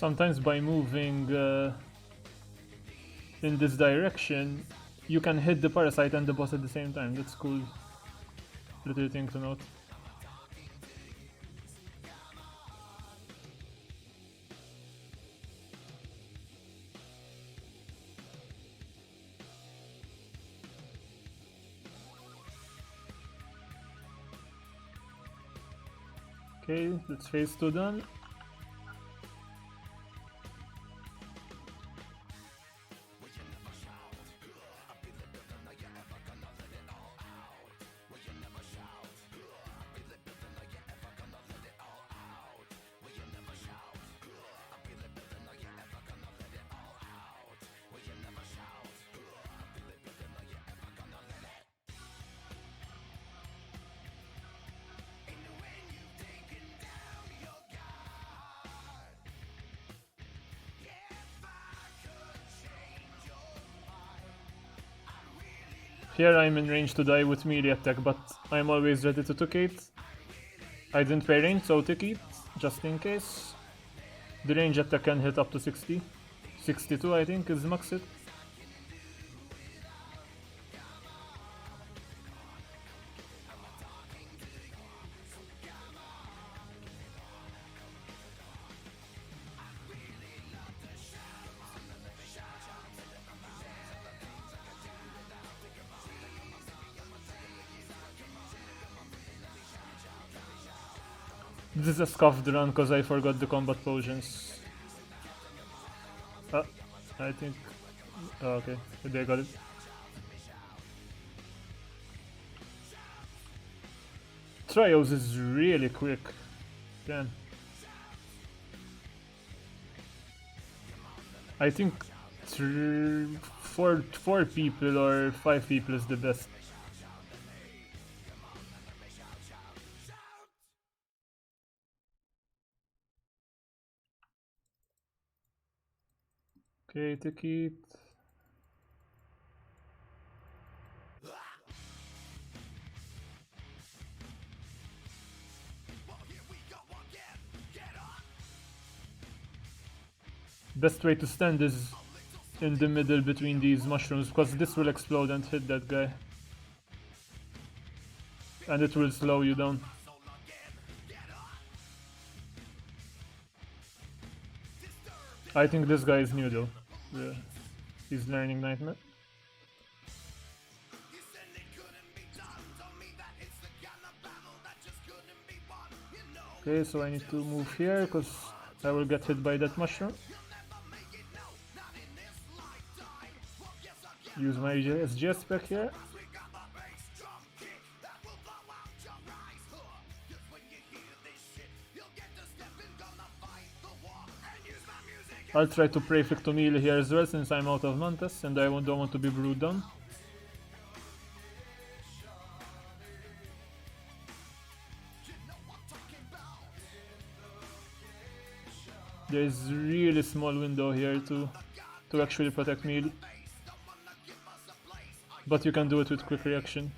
Sometimes by moving in this direction, you can hit the parasite and the boss at the same time. That's cool. Little thing to note. Okay, that's phase 2 done. Here I'm in range to die with melee attack, but I'm always ready to took it. I didn't pay range, so took it, just in case. The range attack can hit up to 60. 62 I think is max it. This is a scuffed run because I forgot the combat potions. I think... Oh, okay, they got it. Trios is really quick. Damn. I think four people or 5 people is the best. Okay, take it. Best way to stand is in the middle between these mushrooms, because this will explode and hit that guy. And it will slow you down. I think this guy is new though. Yeah. He's learning Nightmare. Okay, so I need to move here because I will get hit by that mushroom. Use my SGS spec here. I'll try to pray flick to melee here as well since I'm out of Mantis and I don't want to be brewed down. There's a really small window here to actually protect melee. But you can do it with quick reaction.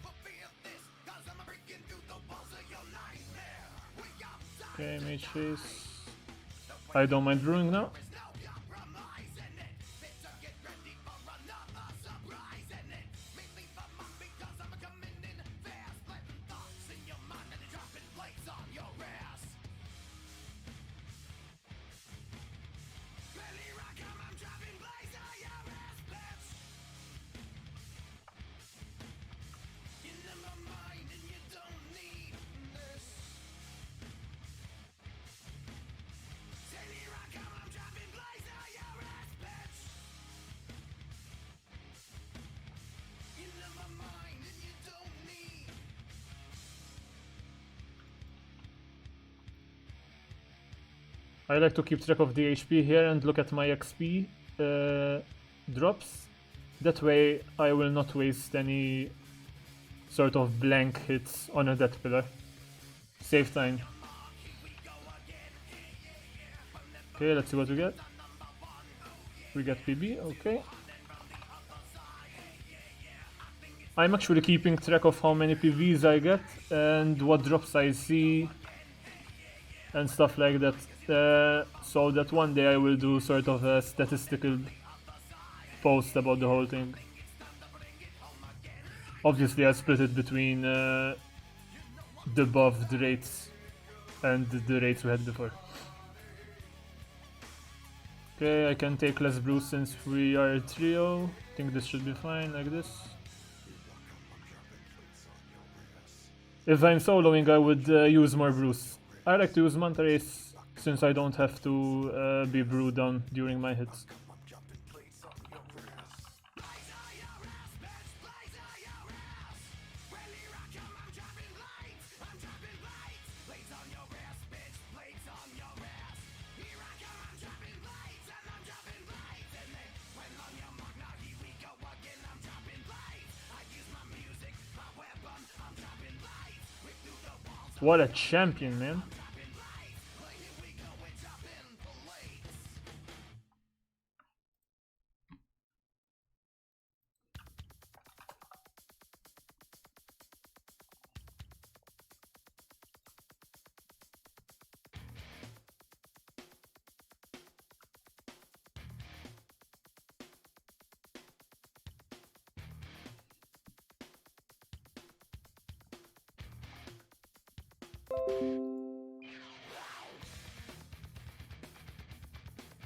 Okay, mage face. I don't mind brewing now. I like to keep track of the HP here and look at my XP drops. That way I will not waste any sort of blank hits on a death pillar. Save time. Okay, let's see what we get. We get PB, okay. I'm actually keeping track of how many PVs I get and what drops I see and stuff like that. so that one day I will do sort of a statistical post about the whole thing. Obviously, I split it between the buffed rates and the rates we had before. Okay, I can take less brews since we are a trio. I think this should be fine, like this. If I'm soloing, I would use more brews. I like to use Manta Race since I don't have to be brewed down during my hits. What a champion, man.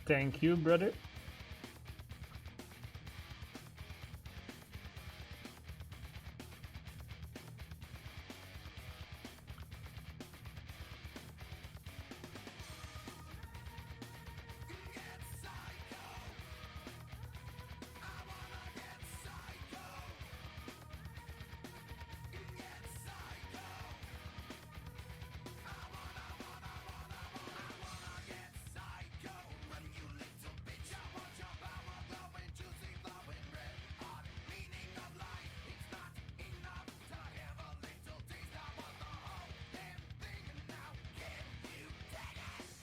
Thank you, brother.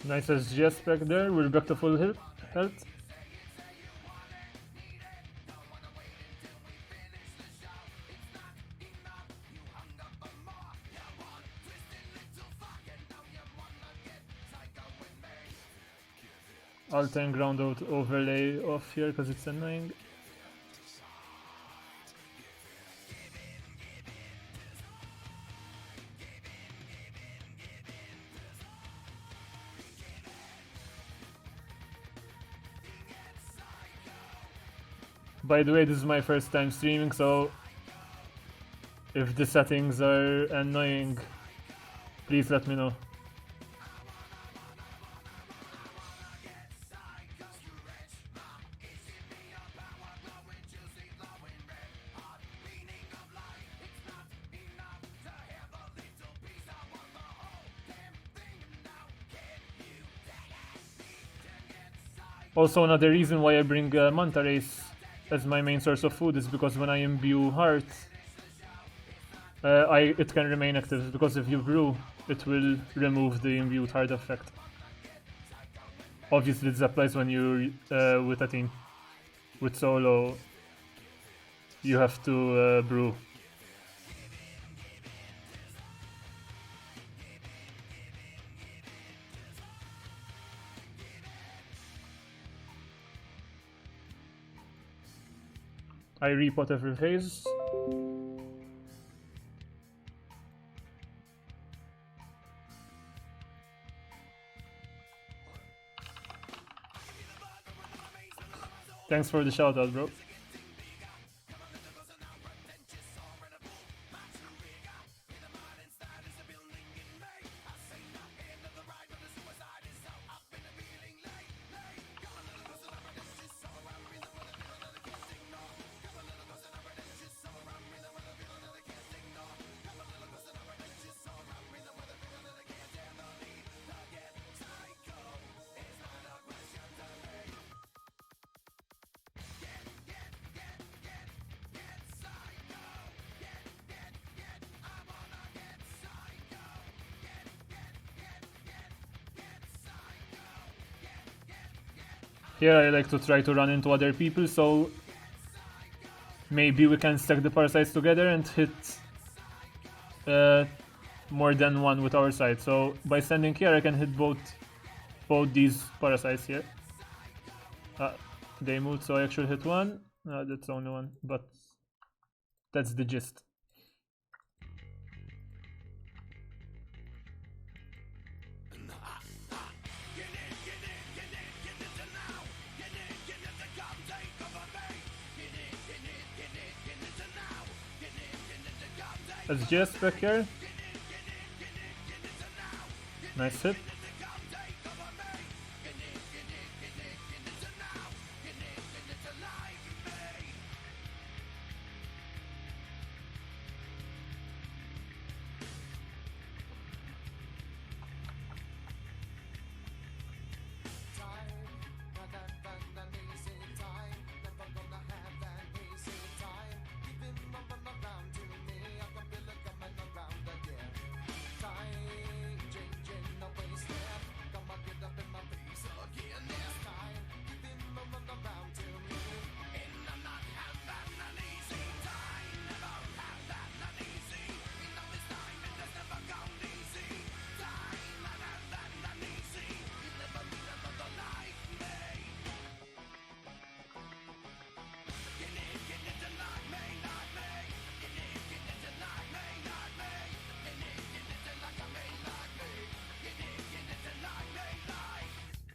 Nice SGS back there, we're back to full health. I'll turn ground out overlay off here because it's annoying. By the way, this is my first time streaming, so if the settings are annoying, please let me know. Also, another reason why I bring Manta Race as my main source of food is because when I imbue heart, it can remain active, because if you brew, it will remove the imbued heart effect. Obviously, this applies when you're with a team. With solo, you have to brew. I repot every phase. Thanks for the shout out, bro. Here I like to try to run into other people, so maybe we can stack the parasites together and hit more than one with our side. So by standing here I can hit both both these parasites here. They moved, so I actually hit one. That's only one, but that's the gist. SGS back here. Nice hit.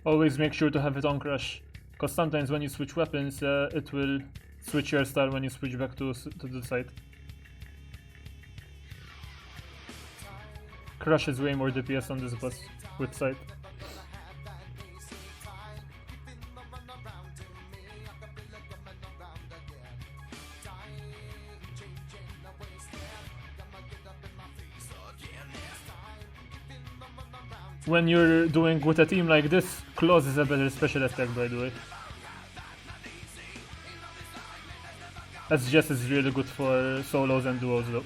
Always make sure to have it on crush, because sometimes when you switch weapons, it will switch your style when you switch back to the side. Crush is way more DPS on this boss with sight. When you're doing with a team like this, Claws is a better special attack, by the way. SGS is really good for solos and duos though.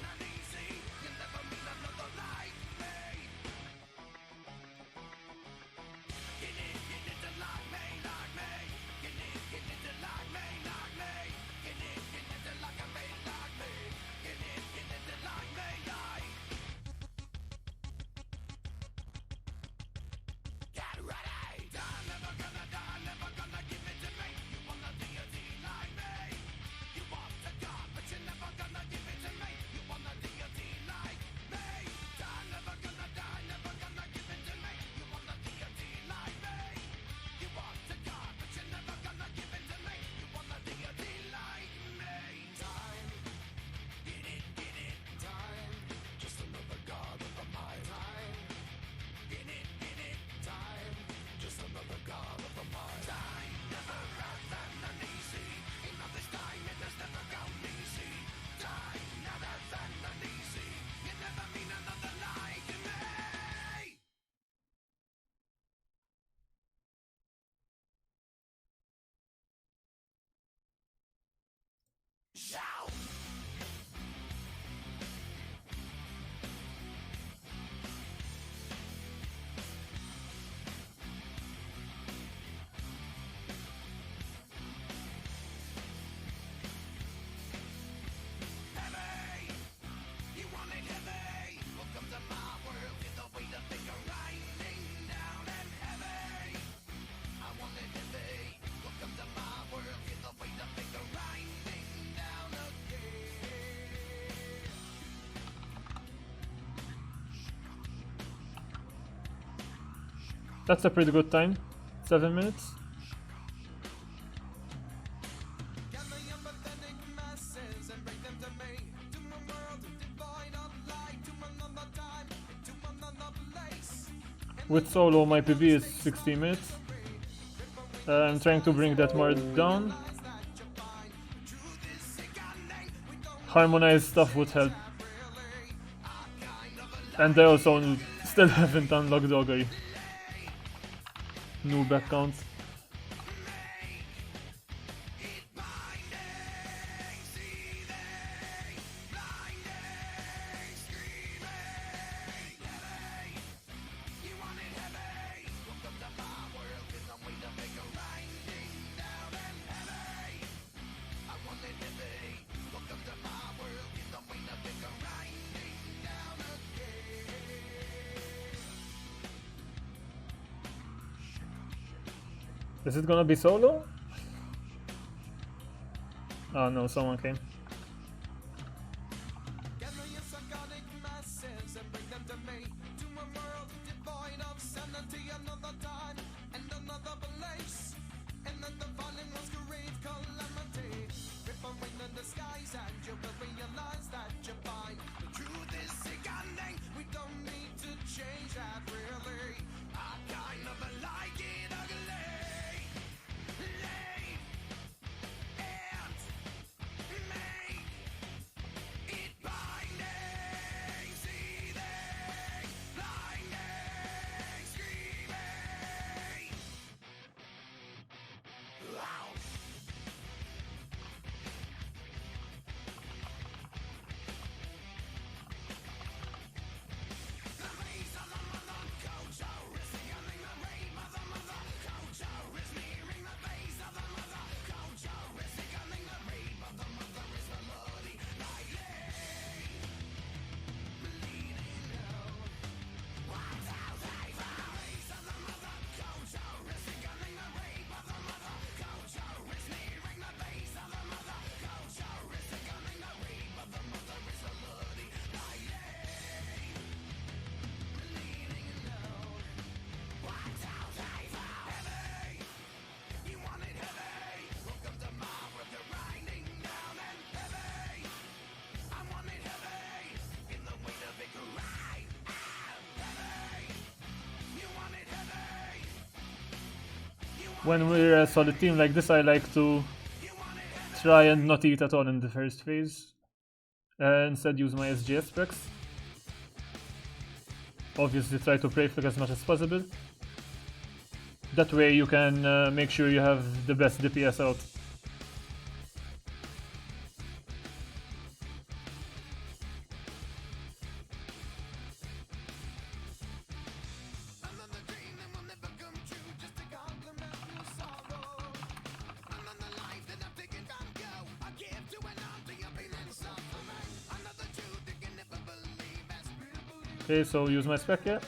That's a pretty good time. 7 minutes. With solo, my PB is 16 minutes. I'm trying to bring that more down. Harmonized stuff would help. And I also still haven't unlocked Augury. Noob account. Is it gonna be solo? Oh no, someone came. When we're a solid team like this, I like to try and not eat at all in the first phase. Instead use my SGS specs. Obviously try to pray flick as much as possible. That way you can make sure you have the best DPS out. Okay, so use my spec here.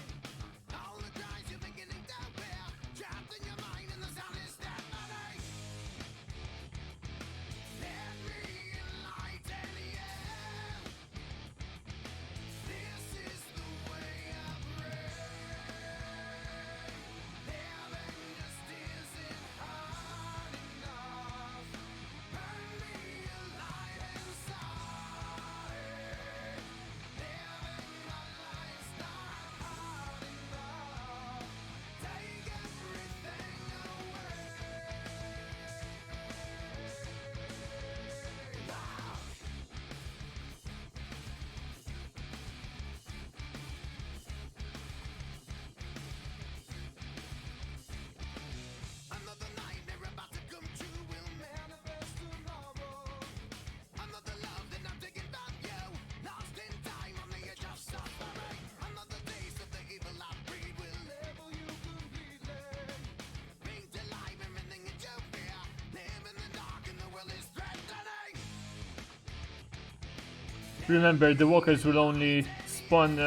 Remember, the walkers will only spawn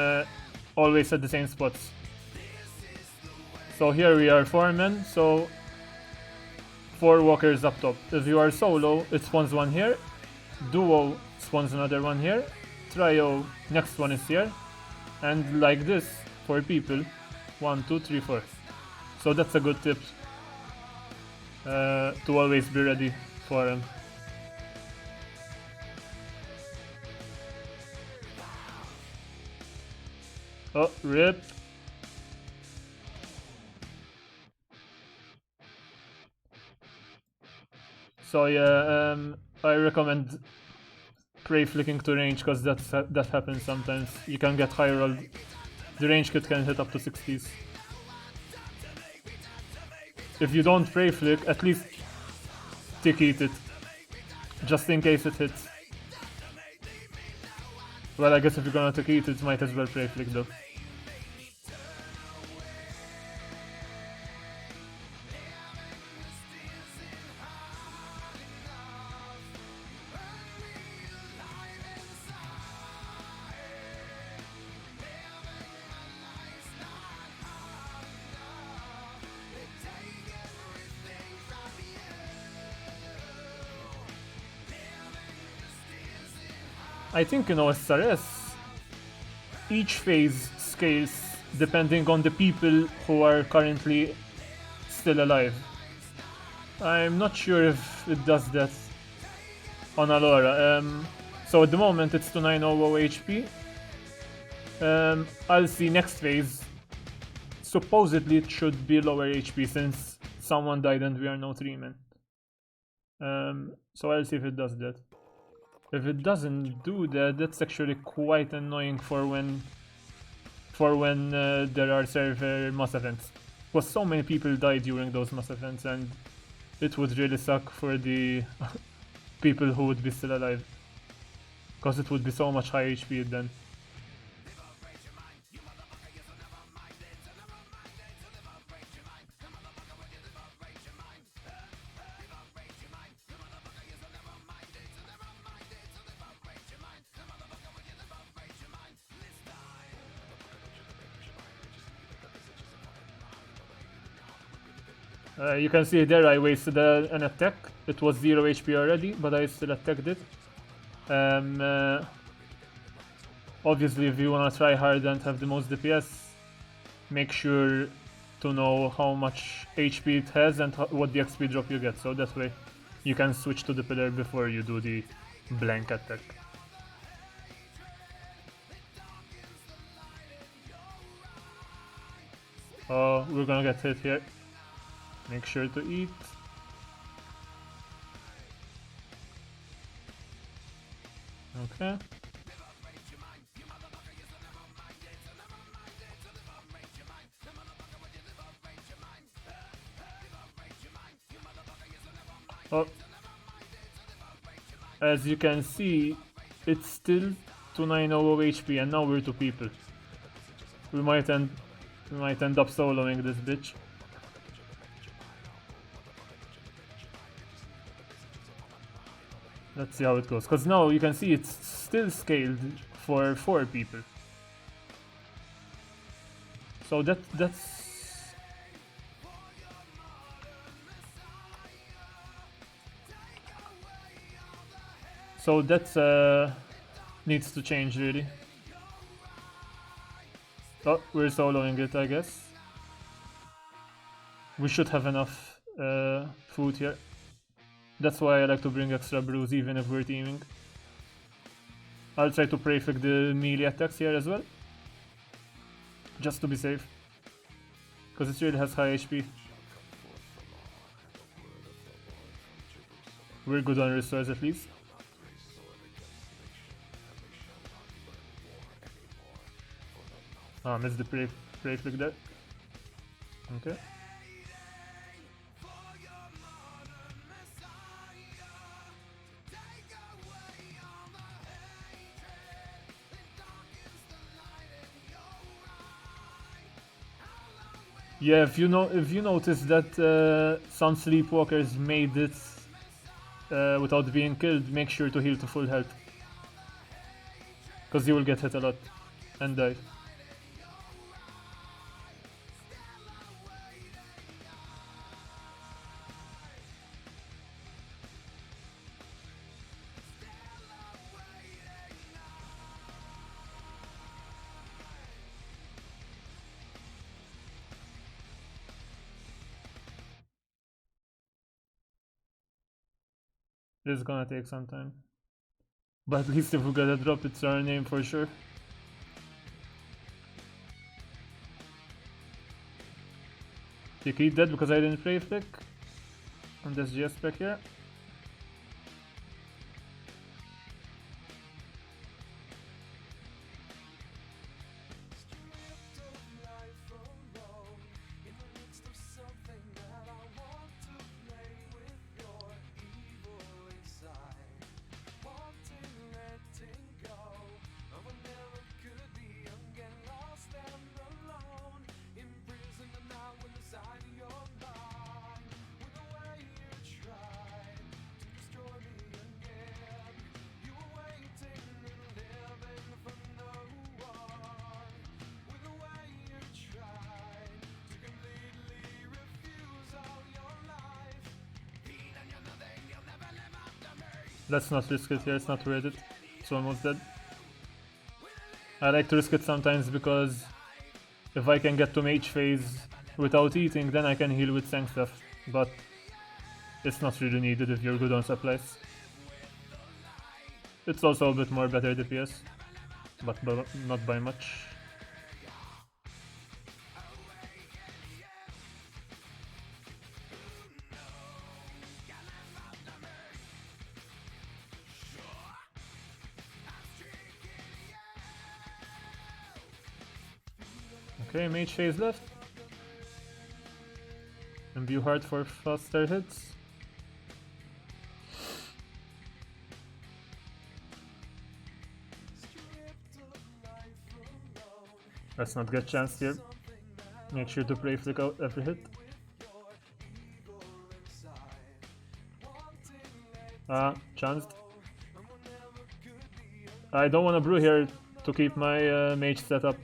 always at the same spots. So here we are 4 men, so 4 walkers up top. If you are solo, it spawns one here. Duo spawns another one here. Trio, next one is here. And like this, for people, 1, 2, 3, 4. So that's a good tip to always be ready for them. Oh, rip. So yeah, I recommend prey flicking to range because that happens sometimes. You can get high roll. The range kit can hit up to 60s. If you don't prey flick, at least tick eat it, just in case it hits. Well, I guess if you're gonna tick eat it, might as well prey flick though. I think in OSRS, each phase scales depending on the people who are currently still alive. I'm not sure if it does that on Alora. So at the moment it's to 900 HP. I'll see next phase. Supposedly it should be lower HP since someone died and we are now 3 men. So I'll see if it does that. If it doesn't do that, that's actually quite annoying for when there are server mass events. Because so many people die during those mass events and it would really suck for the people who would be still alive. Because it would be so much high HP then. You can see there I wasted an attack. It was 0 HP already, but I still attacked it. Obviously, if you wanna try hard and have the most DPS, make sure to know how much HP it has and what the XP drop you get, so that way you can switch to the pillar before you do the blank attack. Oh, we're gonna get hit here. Make sure to eat. Okay. Oh. As you can see, it's still 290 HP and now we're 2 people. We might end up soloing this bitch. Let's see how it goes, because now you can see it's still scaled for 4 people. So that's... So that needs to change really. Oh, we're soloing it, I guess. We should have enough food here. That's why I like to bring extra brews even if we're teaming. I'll try to prefix the melee attacks here as well. Just to be safe. Because it really has high HP. We're good on restores at least. Ah, missed the prefix there. Okay. Yeah, if you notice that some sleepwalkers made it without being killed, make sure to heal to full health. Because you will get hit a lot and die. This is gonna take some time. But at least if we get a drop, it's our name for sure. Tiki dead because I didn't play flick. And there's GS back here. Let's not risk it here, it's not worth it. It's almost dead. I like to risk it sometimes because if I can get to mage phase without eating, then I can heal with Sang stuff, but it's not really needed if you're good on supplies. It's also a bit more better DPS, but not by much. Okay, mage phase left. Imbue hard for faster hits. Let's not get chanced here. Make sure to pray flick out every hit. Chanced. I don't want to brew here to keep my mage set up.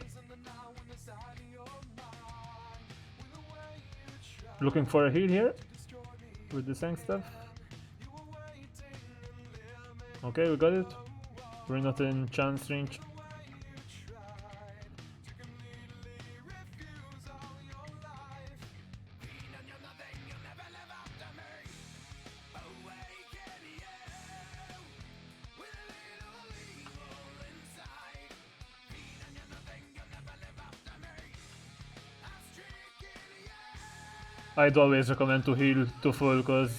Looking for a heal here with the Sang stuff. Okay, we got it. We're not in chance range. I'd always recommend to heal to full because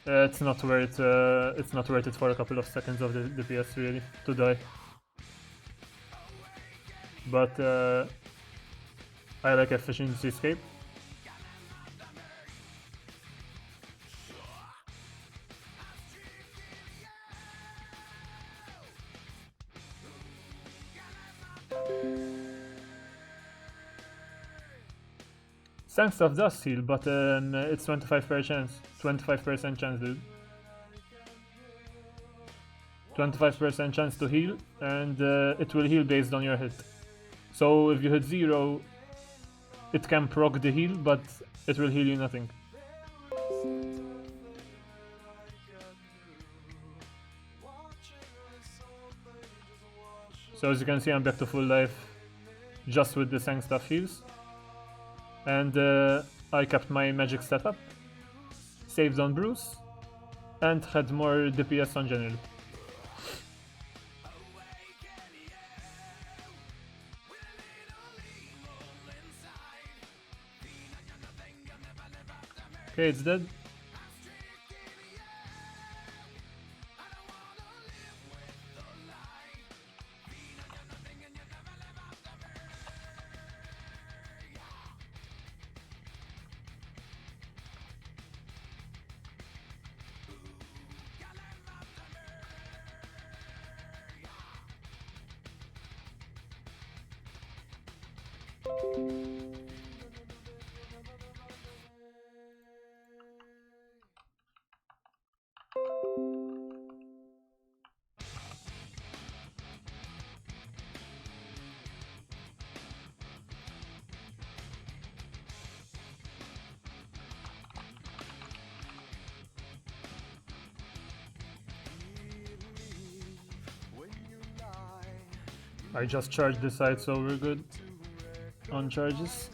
it's not worth it for a couple of seconds of the DPS really to die. But I like efficiency escape. Sang stuff does heal, but it's 25% chance. 25% chance, dude. 25% chance to heal, and it will heal based on your hit. So if you hit 0, it can proc the heal, but it will heal you nothing. So as you can see, I'm back to full life just with the Sang stuff heals. And I kept my magic setup, saved on Bruce, and had more DPS on general. Okay, it's dead. I just charged this side, so we're good on charges.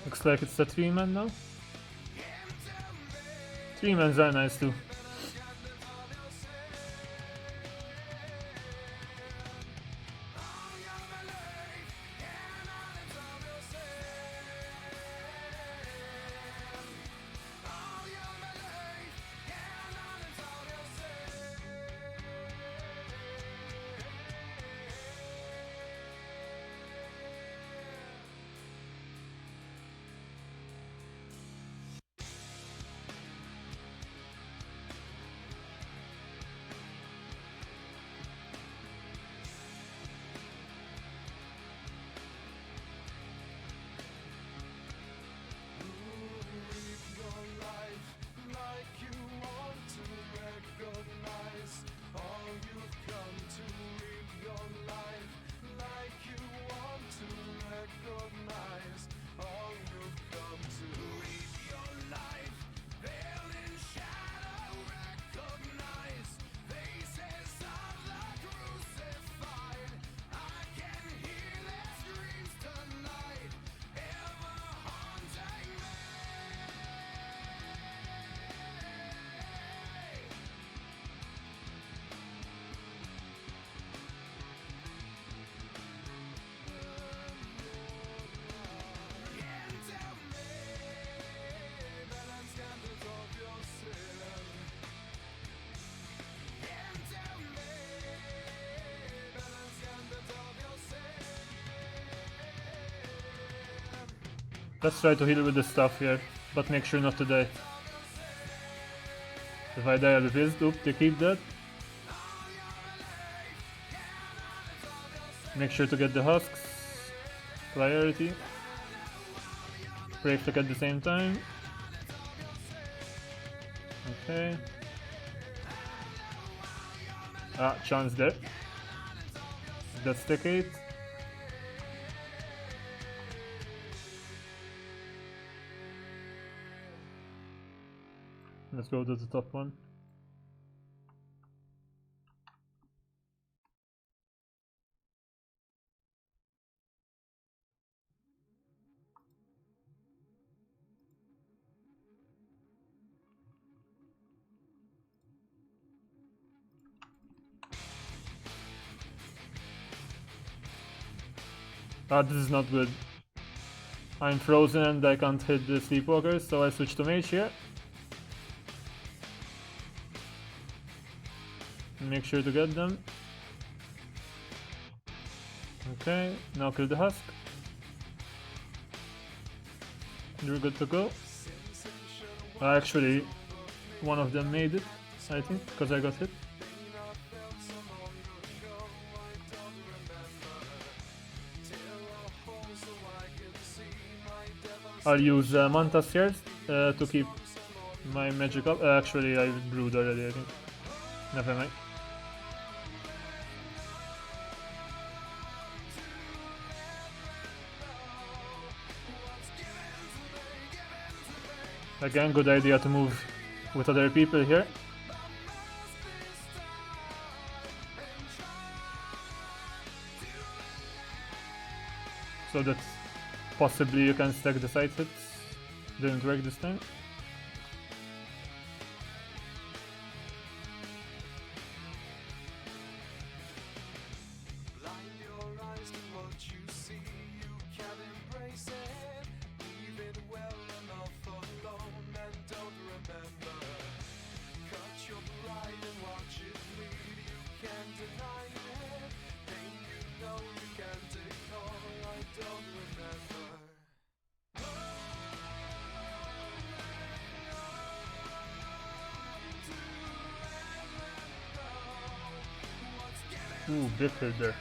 Looks like it's a 3-man now. 3-mans are nice too. Let's try to heal with the stuff here, but make sure not to die. If I die, I'll be pissed. Oop, they keep that. Make sure to get the husks. Priority. Brave click at the same time. Okay. Ah, chance there. That's the gate. Let's go to the top one. Ah, this is not good. I'm frozen and I can't hit the sleepwalkers, so I switch to mage here. Make sure to get them. Okay, now kill the husk. You're good to go. Actually, one of them made it, I think, because I got hit. I'll use Mantas here to keep my magic up. Actually, I brewed already, I think. Never mind. Again, good idea to move with other people here. So that possibly you can stack the side hits. Didn't work this time. Ooh, big hit there.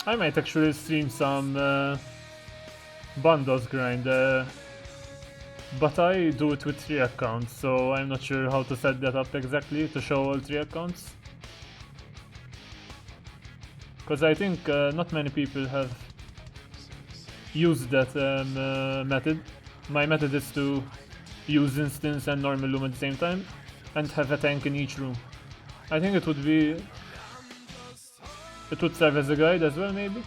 I might actually stream some bundles grind, but I do it with 3 accounts, so I'm not sure how to set that up exactly to show all 3 accounts. Because I think not many people have used that method. My method is to use instance and normal loom at the same time and have a tank in each room. I think it would serve as a guide as well, maybe.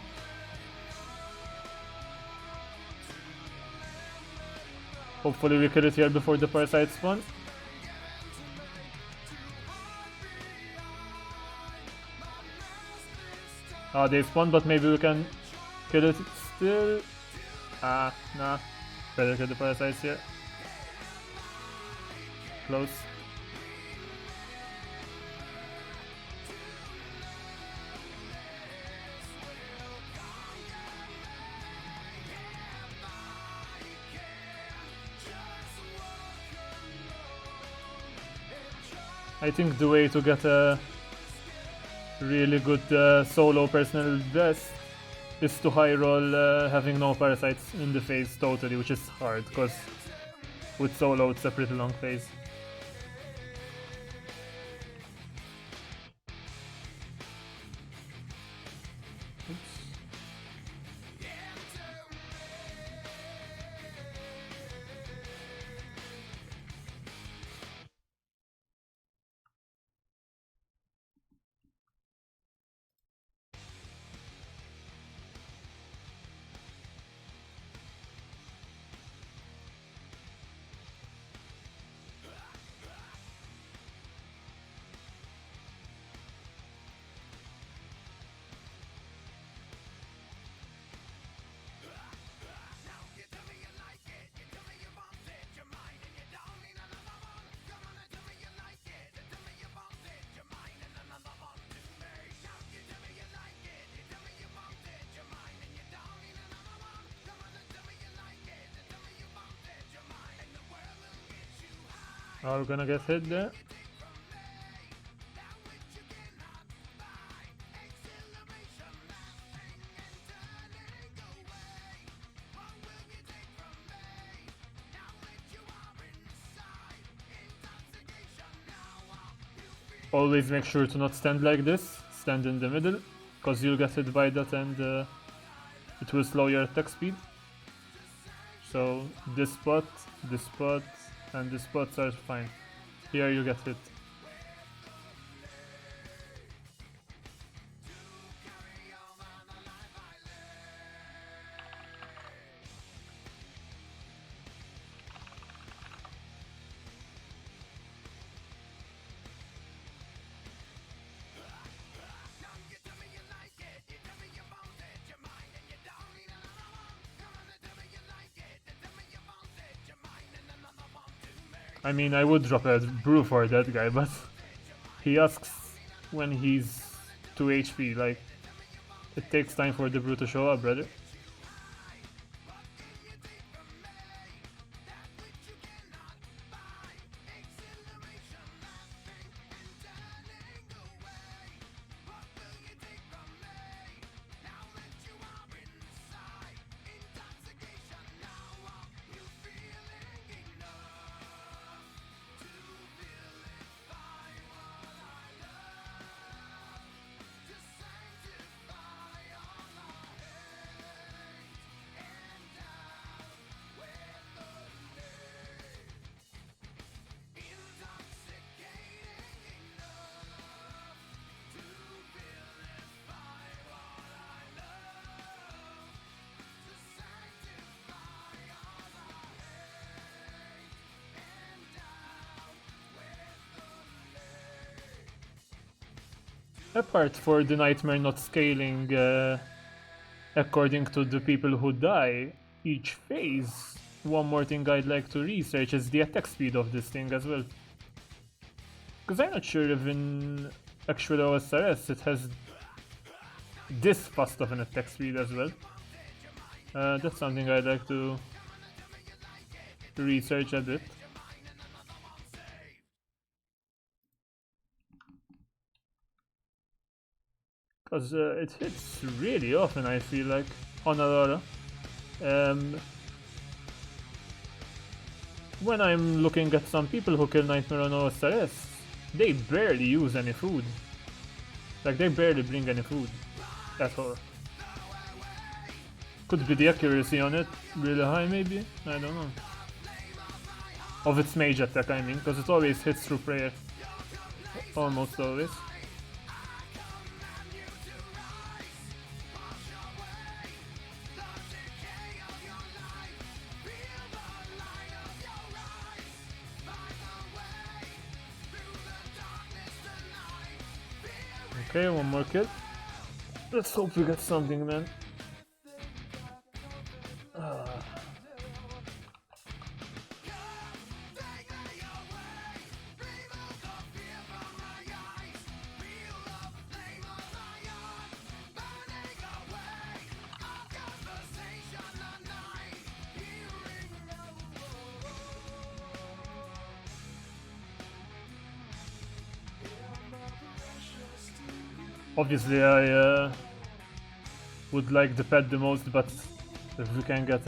Hopefully we kill it here before the parasite spawn. Ah, they spawn, but maybe we can kill it still. Ah, nah. Better kill the parasites here. Close. I think the way to get a really good solo personal best is to high roll having no parasites in the phase totally, which is hard because with solo it's a pretty long phase. Are we gonna get hit there? Always make sure to not stand like this, stand in the middle, because you'll get hit by that and it will slow your attack speed. So this spot, and this spots are fine. Here you get hit. I mean, I would drop a brew for that guy, but he asks when he's 2 HP, like, it takes time for the brew to show up, brother. Apart for the nightmare not scaling according to the people who die each phase, one more thing I'd like to research is the attack speed of this thing as well. Because I'm not sure if in actual OSRS it has this fast of an attack speed as well. That's something I'd like to research a bit. Because it hits really often, I feel like, on Alora. When I'm looking at some people who kill Nightmare on OSRS, they barely use any food. Like, they barely bring any food at all. Could be the accuracy on it really high, maybe? I don't know. Of its mage attack, I mean, because it always hits through prayer. Almost always. Okay, one more kill. Let's hope we get something, man. Obviously, I would like the pet the most, but if we can get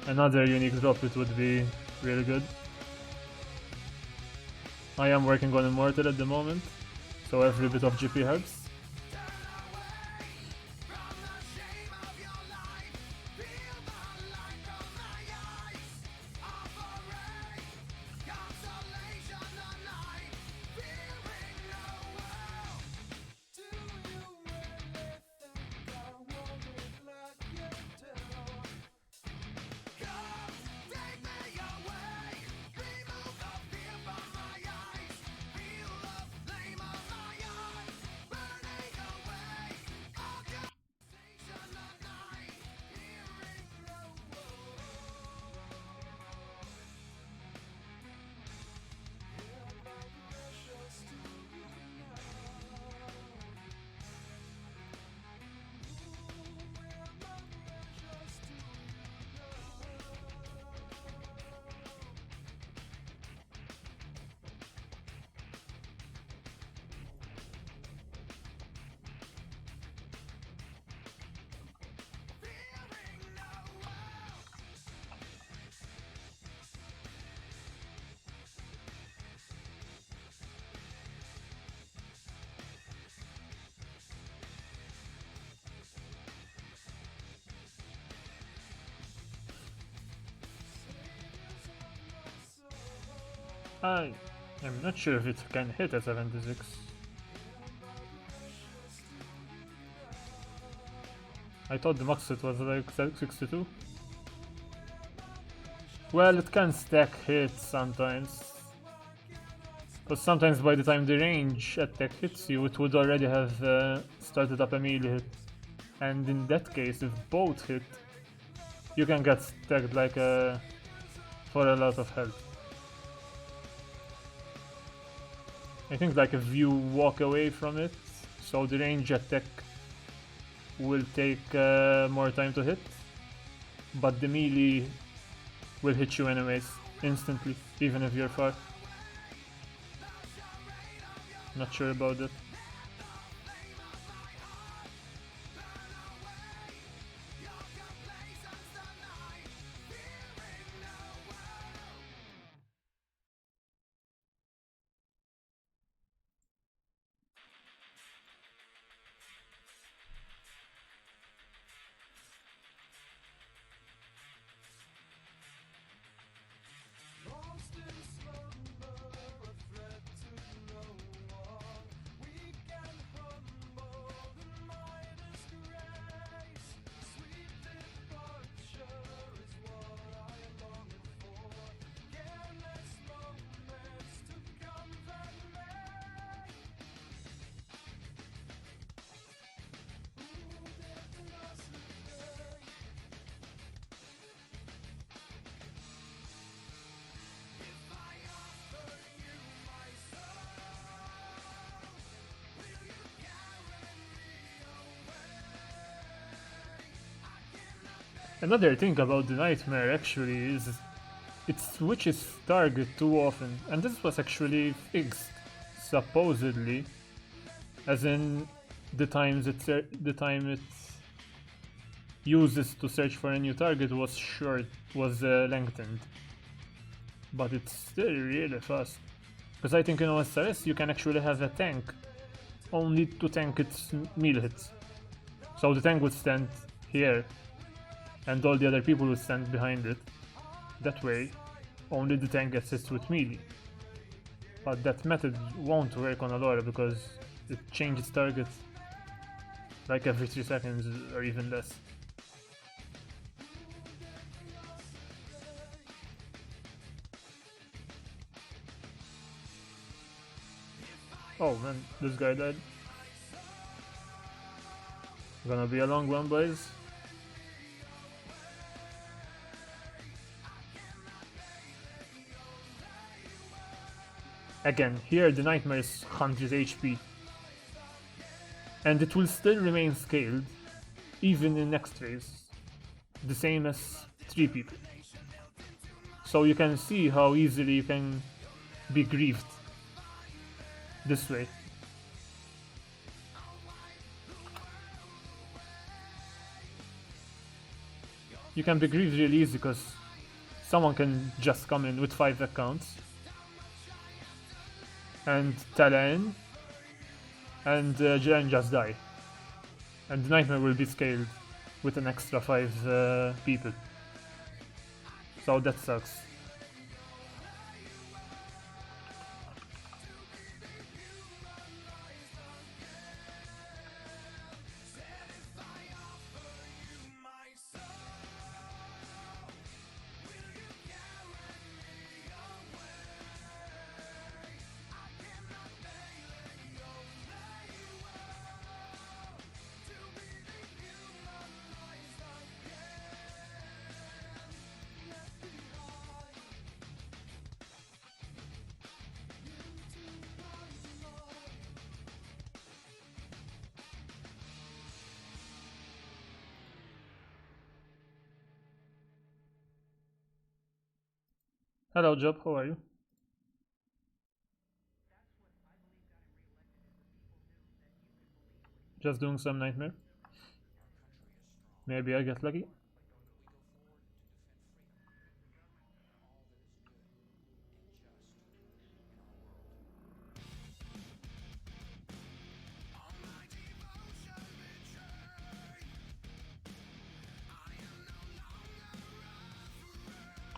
another unique drop, it would be really good. I am working on Immortal at the moment, so every bit of GP helps. I'm not sure if it can hit at 76. I thought the max hit was like 62. Well, it can stack hits sometimes. Because sometimes by the time the range attack hits you, it would already have started up a melee hit. And in that case, if both hit, you can get stacked like for a lot of health. I think like if you walk away from it, so the range attack will take more time to hit, but the melee will hit you anyways, instantly, even if you're far. Not sure about that. Another thing about the Nightmare actually is it switches target too often, and this was actually fixed, supposedly, as in the time uses to search for a new target was lengthened. But it's still really fast. Because I think in OSRS you can actually have a tank only to tank its melee hits. So the tank would stand here and all the other people would stand behind it. That way, only the tank gets hit with melee. But that method won't work on Alora because it changes targets like every 3 seconds or even less. Oh man, this guy died. Gonna be a long one, boys. Again, here the Nightmare is 100 HP. And it will still remain scaled, even in next phase. The same as 3 people. So you can see how easily you can be grieved this way. You can be grieved really easy because someone can just come in with 5 accounts and Tala in and Jiren just die. And the Nightmare will be scaled with an extra 5 people. So that sucks. Hello Job, how are you? Just doing some Nightmare. Maybe I get lucky.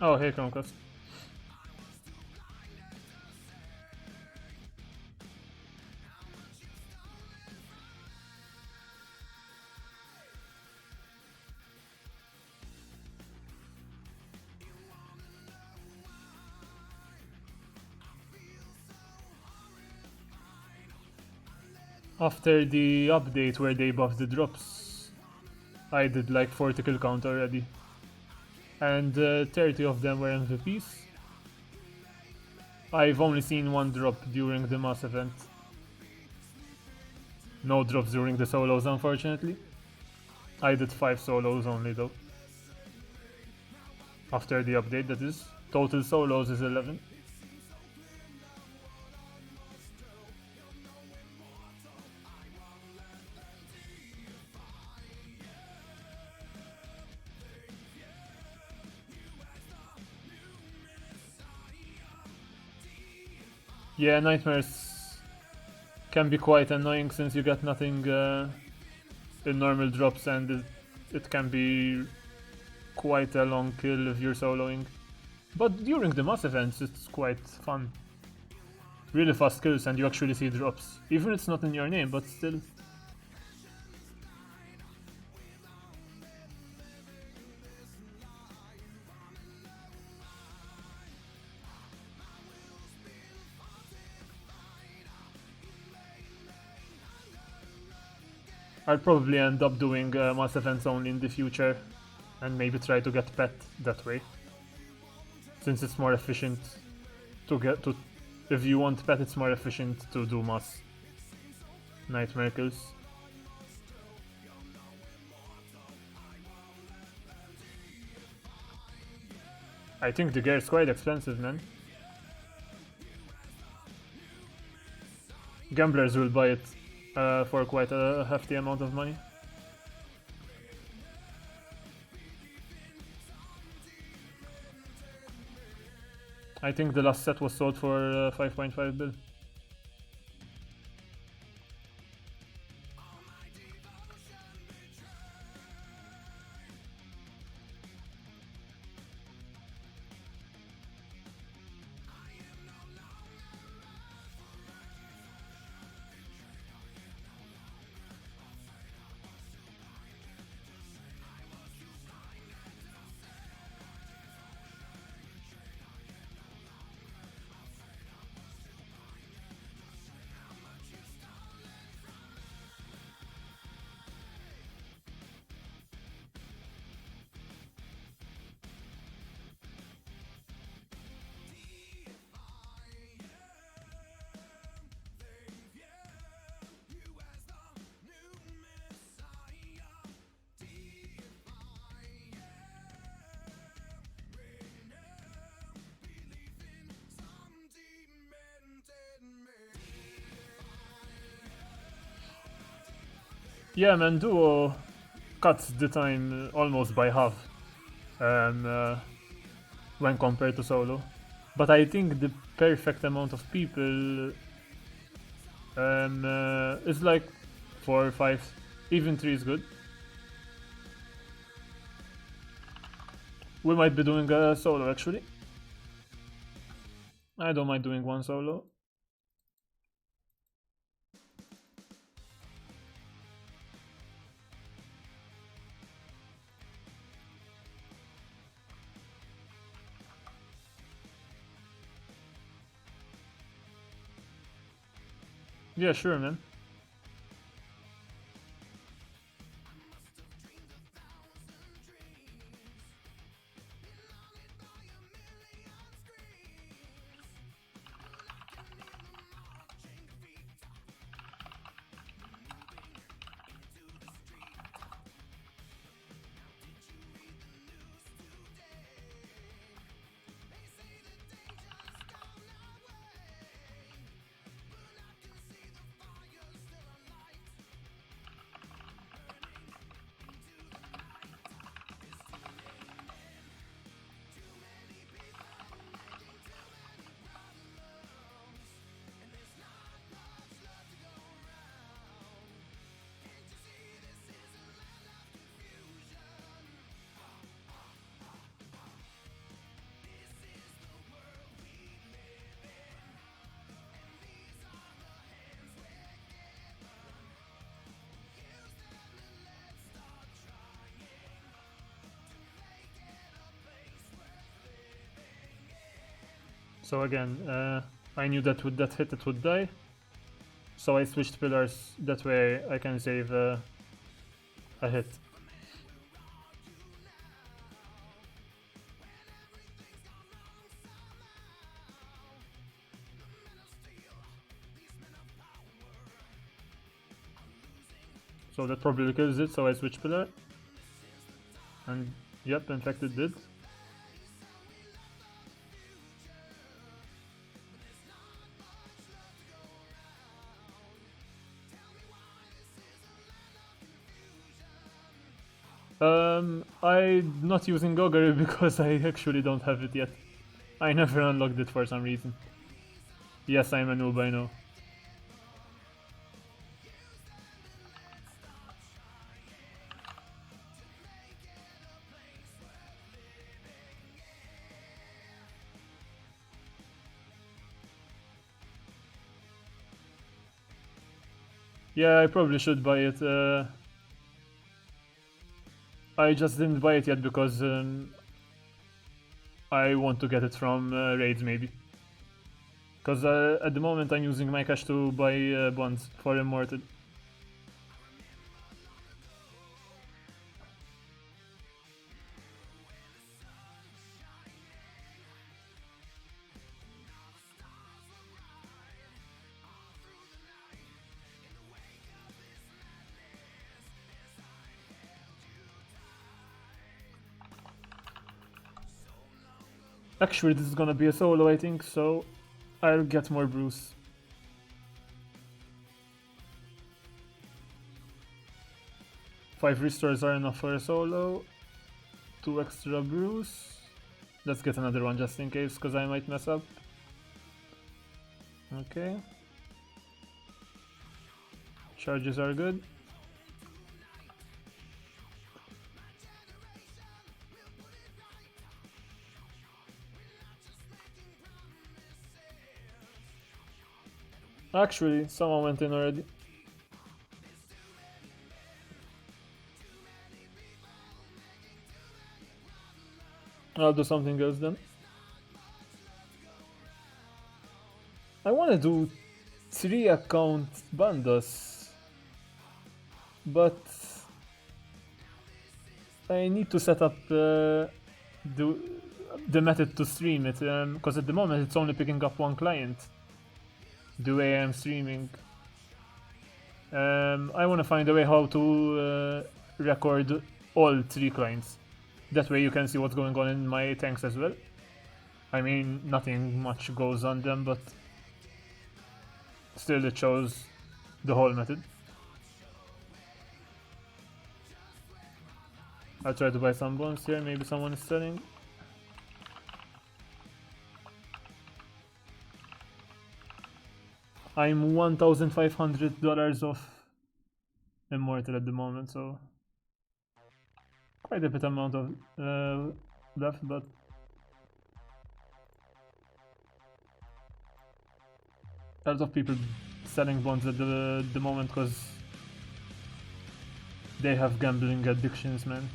Oh, hey Conquest. After the update where they buffed the drops, I did like 40 kill count already. And 30 of them were MVPs. I've only seen 1 drop during the mass event. No drops during the solos, unfortunately. I did 5 solos only though. After the update, that is. Total solos is 11. Yeah, Nightmares can be quite annoying since you get nothing in normal drops and it can be quite a long kill if you're soloing. But during the mass events it's quite fun. Really fast kills and you actually see drops. Even if it's not in your name, but still. I'll probably end up doing mass events only in the future and maybe try to get pet that way. Since it's more efficient to get to, if you want pet it's more efficient to do mass Nightmare kills. I think the gear is quite expensive, man. Gamblers will buy it for quite a hefty amount of money. I think the last set was sold for 5.5 bill. Yeah, man, duo cuts the time almost by half when compared to solo. But I think the perfect amount of people is like 4 or 5, even 3 is good. We might be doing a solo actually. I don't mind doing one solo. Yeah, sure, man. So again, I knew that with that hit it would die, so I switched pillars, that way I can save a hit. So that probably kills it, so I switch pillar. And yep, in fact it did. I'm not using Augury because I actually don't have it yet. I never unlocked it for some reason. Yes, I'm a noob, I know. Yeah, I probably should buy it. I just didn't buy it yet because I want to get it from raids maybe. Because at the moment I'm using my cash to buy bonds for Immortal. Actually, this is gonna be a solo, I think, so I'll get more brews. Five restores are enough for a solo. 2 extra brews. Let's get another one just in case, because I might mess up. Okay. Charges are good. Actually, someone went in already. I'll do something else then. I wanna do 3 account bandos, but I need to set up the method to stream it, because at the moment it's only picking up one client. The way I'm streaming. I want to find a way how to record all 3 clients. That way you can see what's going on in my tanks as well. I mean, nothing much goes on them, but still it shows the whole method. I'll try to buy some bones here, maybe someone is selling. I'm $1,500 off Immortal at the moment, so quite a bit amount of left, but a lot of people selling bonds at the moment because they have gambling addictions, man.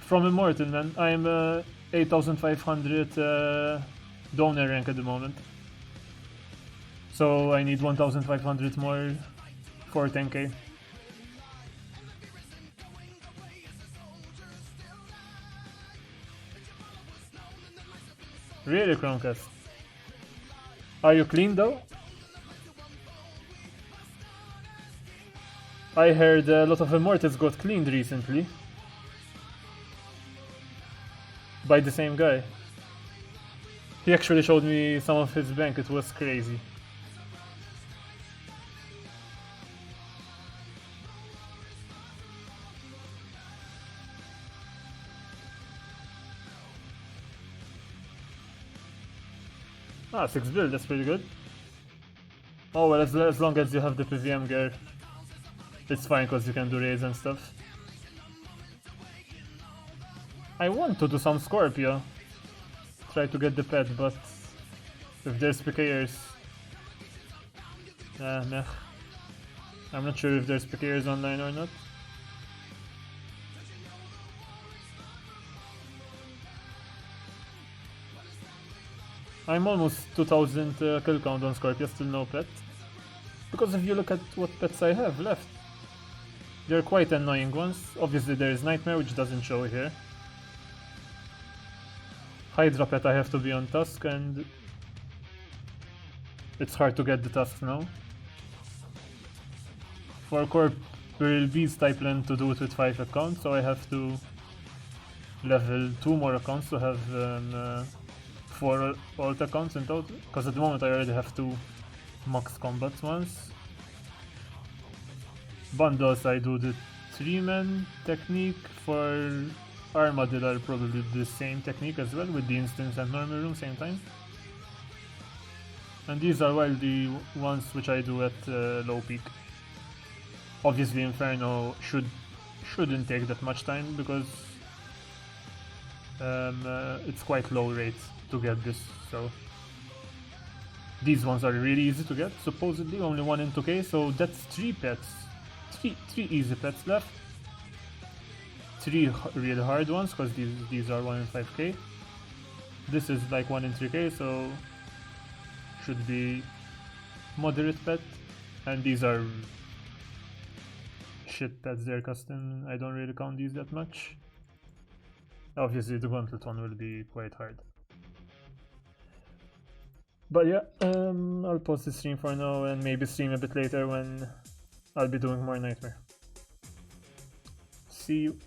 From Immortal, man, I'm 8,500 donor rank at the moment. So I need 1,500 more for 10k. Really, Chromecast? Are you clean though? I heard a lot of Immortals got cleaned recently. By the same guy. He actually showed me some of his bank, it was crazy. Ah, 6 build, that's pretty good. Oh well, as long as you have the PVM gear, it's fine because you can do raids and stuff. I want to do some Scorpio, try to get the pet, but if there's PKers, nah. I'm not sure if there's PKers online or not. I'm almost 2000 kill count on Scorpio, still no pet. Because if you look at what pets I have left, they're quite annoying ones. Obviously there is Nightmare, which doesn't show here. Hydra pet I have to be on Tusk, and it's hard to get the Tusk now. For Corporeal Beast I plan to do it with 5 accounts, so I have to level 2 more accounts to have 4 alt accounts in total, because at the moment I already have 2 max combat ones. Bundles I do the 3-man technique. For Armadillo probably the same technique as well, with the instance and normal room same time. And these are the ones which I do at low peak. Obviously Inferno shouldn't take that much time because it's quite low rate to get this, so these ones are really easy to get, supposedly only 1 in 2k, so that's 3 pets, 3 easy pets left, 3 really hard ones because these are 1 in 5k, this is like 1 in 3k, so should be moderate pet, and these are shit pets, they're custom, I don't really count these that much. Obviously the gauntlet one will be quite hard. But yeah, I'll pause the stream for now and maybe stream a bit later when I'll be doing more Nightmare. See you.